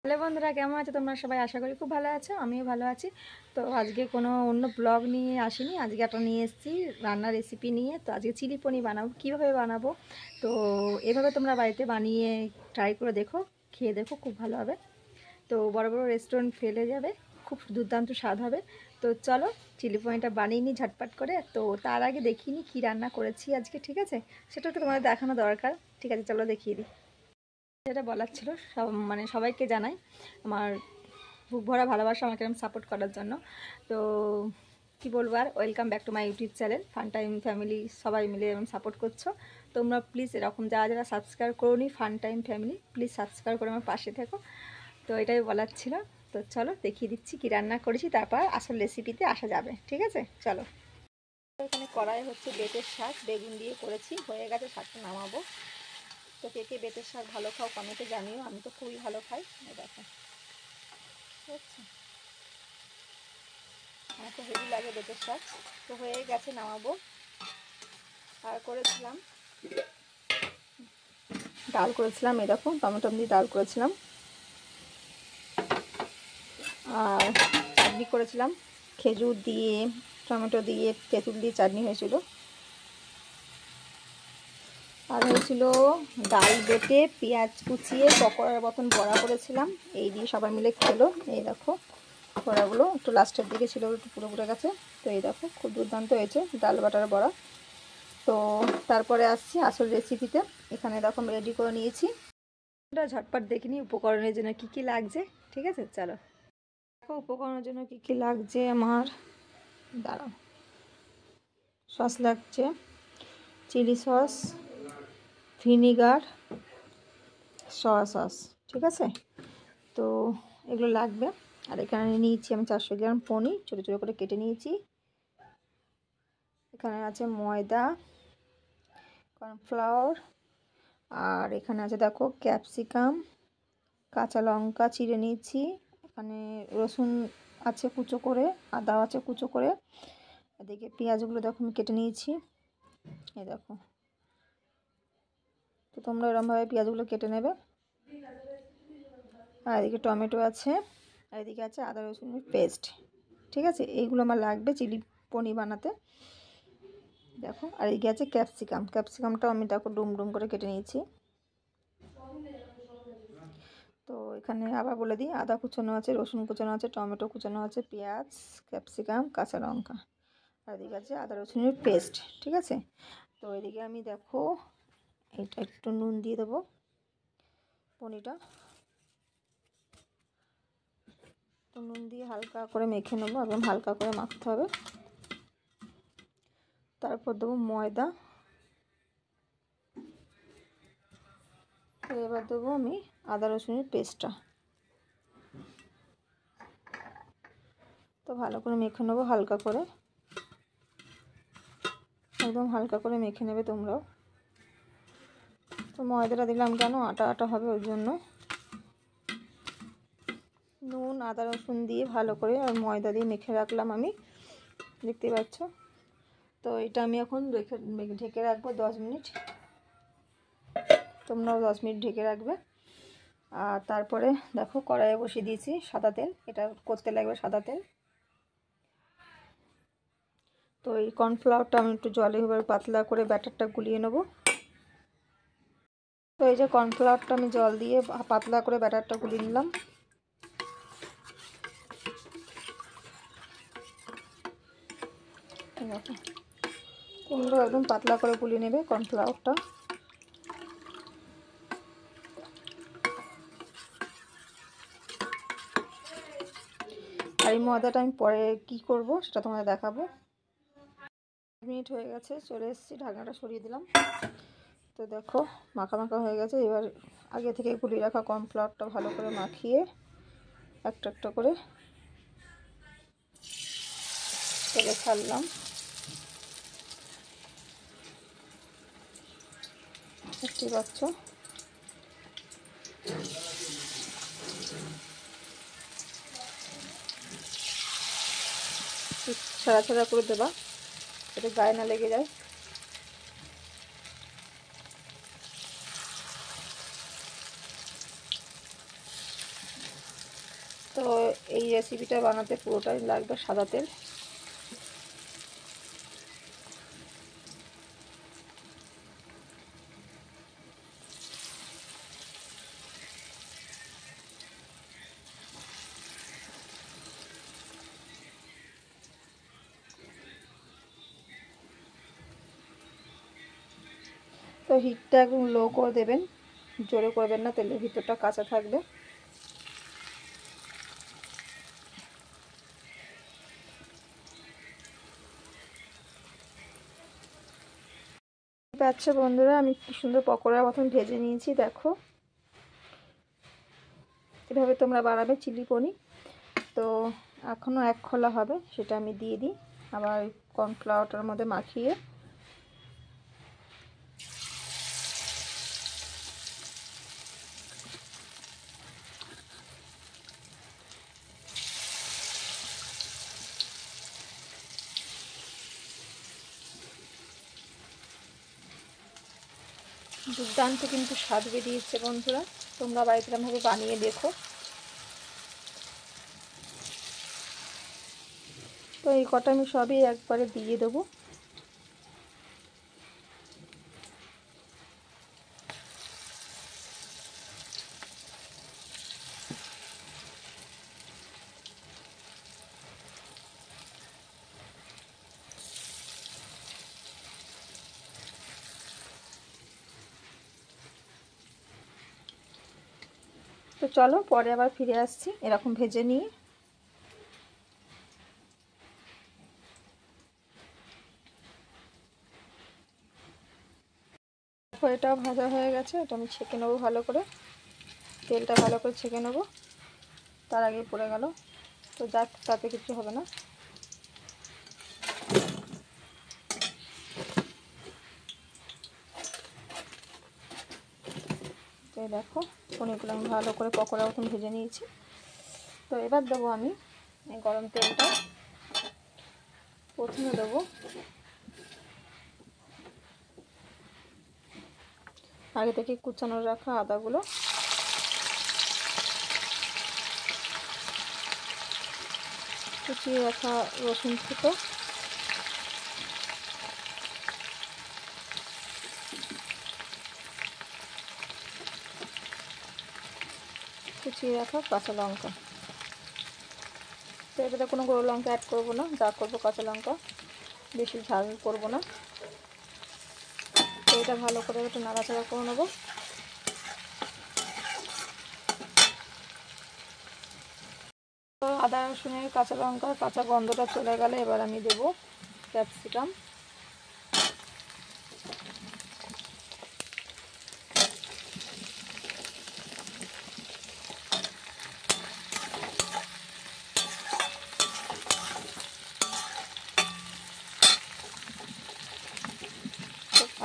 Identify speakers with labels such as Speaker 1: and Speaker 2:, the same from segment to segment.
Speaker 1: Hello বন্ধুরা, কেমন আছো তোমরা সবাই? আশা করি খুব ভালো আছো, আমিও ভালো আছি। তো আজকে কোনো অন্য ব্লগ নিয়ে আসিনি, আজকে একটা নিয়ে এসেছি রান্নার রেসিপি নিয়ে। তো আজকে চিলি পনির বানাবো। কীভাবে বানাবো তো এভাবে তোমরা বাড়িতে বানিয়ে ট্রাই করে দেখো, খেয়ে দেখো, খুব ভালো হবে। তো বড় বড় রেস্টুরেন্ট ফেলে যাবে, খুব দুর্দান্ত স্বাদ হবে। তো চলো চিলি পনিরটা বানিয়ে নিই ঝটপট করে। তো তার আগে দেখিয়ে নিই কী রান্না করেছি আজকে, ঠিক আছে? সেটা তো তোমাদের দেখানো দরকার। ঠিক আছে, চলো দেখিয়ে দিই। যেটা বলার ছিল, সবাইকে জানাই আমার বুক ভরা ভালোবাসা আমাকে এরকম সাপোর্ট করার জন্য। তো কি বলবো আর, welcome back to my YouTube channel fun time family. সবাই মিলে এরকম সাপোর্ট করছো তোমরা। প্লিজ এরকম যারা যারা সাবস্ক্রাইব করোনি fun time family, please subscribe করে আমার পাশে থেকো। তো এটাই বলার ছিল। তো চলো দেখিয়ে দিচ্ছি কী রান্না করেছি, তারপর আসল রেসিপিতে আসা যাবে, ঠিক আছে? চলো। এখানে কড়াই হচ্ছে বেতের শাক, বেগুন দিয়ে করেছি, হয়ে গেছে, শাকটা নামাবো। তো কে কে বেতের শাক ভালো খাও কমেন্টে জানিও, আমি তো খুবই ভালো খাই। দেখো, বুঝছো, আমার তো হেভি লাগে বেতের শাক। তো হয়ে গেছে, নামাবো। আর করেছিলাম ডাল করেছিলাম, এই দেখো টমেটো দিয়ে ডাল করেছিলাম। আর চাটনি করেছিলাম, খেজুর দিয়ে টমেটো দিয়ে তেঁতুল দিয়ে চাটনি হয়েছিল। আর হয়েছিল ডাল বেটে পেঁয়াজ কুচিয়ে পকোড়ার মতন বড়া করেছিলাম, এই দিয়ে সবাই মিলে খেলো। এই দেখো বড়াগুলো একটু লাস্টের দিকে ছিল, একটু পুরো পুরো গেছে। তো এই দেখো খুব দুর্দান্ত হয়েছে ডাল বাটার বড়া। তো তারপরে আসছি আসল রেসিপিতে। এখানে দেখো রেডি করে নিয়েছি, এটা ঝটপট দেখে নিই উপকরণের জন্য কি কি লাগছে, ঠিক আছে? চলো দেখো উপকরণের জন্য কি কি লাগছে আমার। দাঁড়াও, সস লাগছে, chilli sauce, vinegar, soya sauce, ঠিক আছে? তো এগুলো লাগবে। আর এখানে নিয়েছি আমি 400 গ্রাম পনির, ছোটো ছোটো করে কেটে নিয়েছি। এখানে আছে ময়দা, কর্নফ্লাওয়ার, আর এখানে আছে দেখো ক্যাপসিকাম, কাঁচা লঙ্কা চিড়ে নিয়েছি, এখানে রসুন আছে কুচো করে, আদা আছে কুচো করে, এদিকে পেঁয়াজগুলো দেখো আমি কেটে নিয়েছি, এই দেখো। তো তোমরা এরকমভাবে পেঁয়াজগুলো কেটে নেবে। আর এদিকে টমেটো আছে, আর এদিকে আছে আদা রসুনের পেস্ট, ঠিক আছে? এইগুলো আমার লাগবে চিলি পনির বানাতে, দেখো। আর এদিকে আছে ক্যাপসিকাম, ক্যাপসিকামটাও আমি দেখো ডুম ডুম করে কেটে নিয়েছি। তো এখানে আবার বলে দিই, আদা কুচানো আছে, রসুন কুচানো আছে, টমেটো কুচানো আছে, পেঁয়াজ, ক্যাপসিকাম, কাঁচা লঙ্কা, আর এদিকে আছে আদা রসুনের পেস্ট, ঠিক আছে? তো এদিকে আমি দেখো এটা একটু নুন দিয়ে দেবো, পনিরটা তো নুন দিয়ে হালকা করে মেখে নেবো, একদম হালকা করে মাখতে হবে। তারপর দেবো ময়দা, তো এবার দেবো আমি আদা রসুনের পেস্টটা, তো ভালো করে মেখে নেবো হালকা করে, একদম হালকা করে মেখে নেবে তোমরাও। তো ময়দাটা দিলাম কেন, আটা আটা হবে ওই জন্য। নুন আদা রসুন দিয়ে ভালো করে আর ময়দা দিয়ে মেখে রাখলাম আমি, দেখতে পাচ্ছ। তো এটা আমি এখন ঢেকে রাখবো 10 মিনিট, তোমরাও 10 মিনিট ঢেকে রাখবে। আর তারপরে দেখো কড়াইয়ে বসিয়ে দিয়েছি সাদা তেল, এটা করতে লাগবে সাদা তেল। তো এই কর্নফ্লাওয়ারটা আমি একটু জলে এবার পাতলা করে ব্যাটারটা গুলিয়ে নেব। তো এই যে কর্নফ্লাওয়ারটা আমি জল দিয়ে পাতলা করে ব্যাটারটা গুলিয়ে নিলাম। দেখো তোমরা একদম পাতলা করে গুলিয়ে নেবে কর্নফ্লাওয়ারটা। আর এই ময়দাটা আমি পরে কি করব সেটা তোমাদের দেখাবো। 1 মিনিট হয়ে গেছে, চলে এসেছি, ঢাকনাটা সরিয়ে দিলাম। তো দেখো মাখা মাখা হয়ে গেছে। এবার আগে থেকে গুলিয়ে রাখা কর্নফ্লাওয়ারটা ভালো করে মাখিয়ে একটা একটা করে তেলে ছাড়লাম। দেখতে পাচ্ছ, ছাড়া ছাড়া করে দেবা যাতে গায়ে না লেগে যায়। এই রেসিপিটা বানাতে পুরোটাই লাগবে সাদা তেল। তো হিটটা একদম লো করে দেবেন, জোরে করবেন না, তেলের ভিতরটা কাঁচা থাকবে। আচ্ছা বন্ধুরা, আমি কি সুন্দর পকোড়ার মতন ভেজে নিয়েছি, দেখো। এভাবে তোমরা বানাবে চিলি পনির। তো এখনও এক খোলা হবে, সেটা আমি দিয়ে দিই আবার কর্নফ্লাওয়ারটার মধ্যে মাখিয়ে। দুর্দান্ত কিন্তু স্বাদ বেরিয়েছে বন্ধুরা, তোমরা বাড়িতে এরকমভাবে বানিয়ে দেখো। তো এই কটা আমি সবই একবারে দিয়ে দেবো। তো চলো পরে আবার ফিরে আসছি এরকম ভেজে নিয়ে। এটাও ভাজা হয়ে গেছে, এটা আমি ছেঁকে নেবো ভালো করে, তেলটা ভালো করে ছেঁকে নেবো। তার আগে পড়ে গেল, তো যাক, তাতে কিছু হবে না। তো দেখো পনিরগুলো আমি ভালো করে পকোড়া মতন ভেজে নিয়েছি। তো এবার দেবো আমি এই গরম তেলটা। প্রথমে দেবো আগে থেকে কুচানো রাখা আদাগুলো, কুচিয়ে রাখা রসুন ফুটো, কুচিয়ে রাখা কাঁচা লঙ্কা। তো এটাতে কোনো গুঁড়ো লঙ্কা অ্যাড করবো না, যা করবো কাঁচা লঙ্কা, বেশি ঝাল করবো না। তো এটা ভালো করে একটু নাড়াচাড়া করে নেবো। তো আদা রসুনের কাঁচা লঙ্কার কাঁচা গন্ধটা চলে গেলে এবার আমি দেবো ক্যাপসিকাম।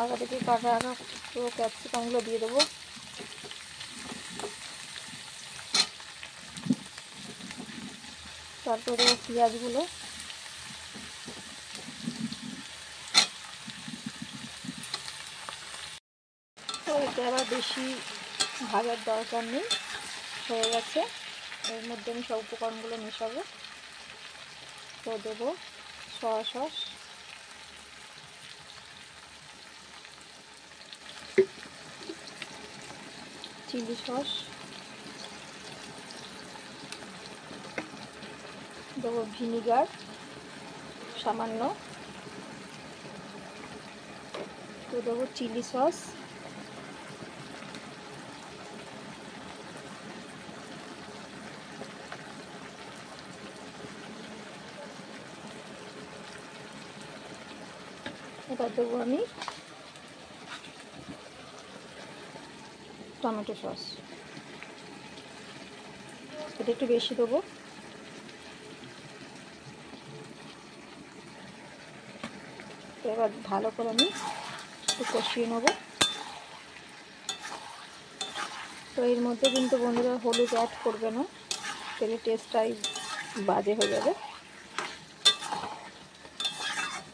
Speaker 1: আগে থেকে কাটা রাখা পুরো ক্যাপসিকামগুলো দিয়ে দেবো। তারপরে দেবো পেঁয়াজগুলো। তো এটা আবার বেশি ভাজার দরকার নেই, হয়ে গেছে। এর মধ্যে আমি সব উপকরণগুলো মেশাবো। তো দেবো সয়া সস, চিলি সস, দেবো ভিনিগার সামান্য, তো দেবো চিলি সস, এবার দেবো আমি টমেটো সস, এটা একটু বেশি দেবো। এবার ভালো করে আমি একটু কষিয়ে নেব। তো এর মধ্যে কিন্তু বন্ধুরা হলুদ অ্যাড করবে না, তেলের টেস্টটাই বাজে হয়ে যাবে।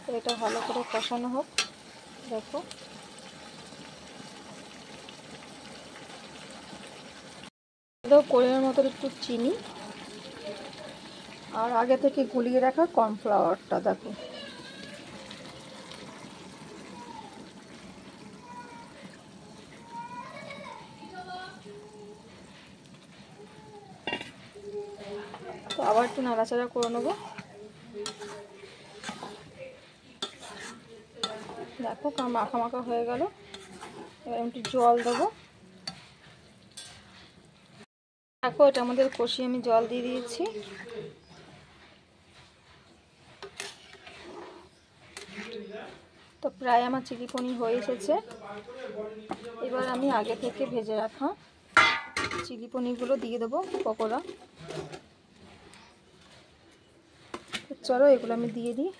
Speaker 1: তো এটা ভালো করে কষানো হোক। দেখো পরিমাণ মতো একটু চিনি, আর আগে থেকে গুলিয়ে রাখা কর্নফ্লাওয়ারটা দেখো। তো আবার একটু নাড়াচাড়া করে নেবো। দেখো মাখা মাখা হয়ে গেল। এবার একটু জল দেবো। দেখো এটা আমাদের কষিয়ে আমি জল দিয়ে দিয়েছি। তো প্রায় আমার চিলি পনির হয়ে এসেছে। এবার আমি আগে থেকে ভেজে রাখা চিলি পনিরগুলো দিয়ে দেবো পকোড়া। চলো এগুলো আমি দিয়ে দিই।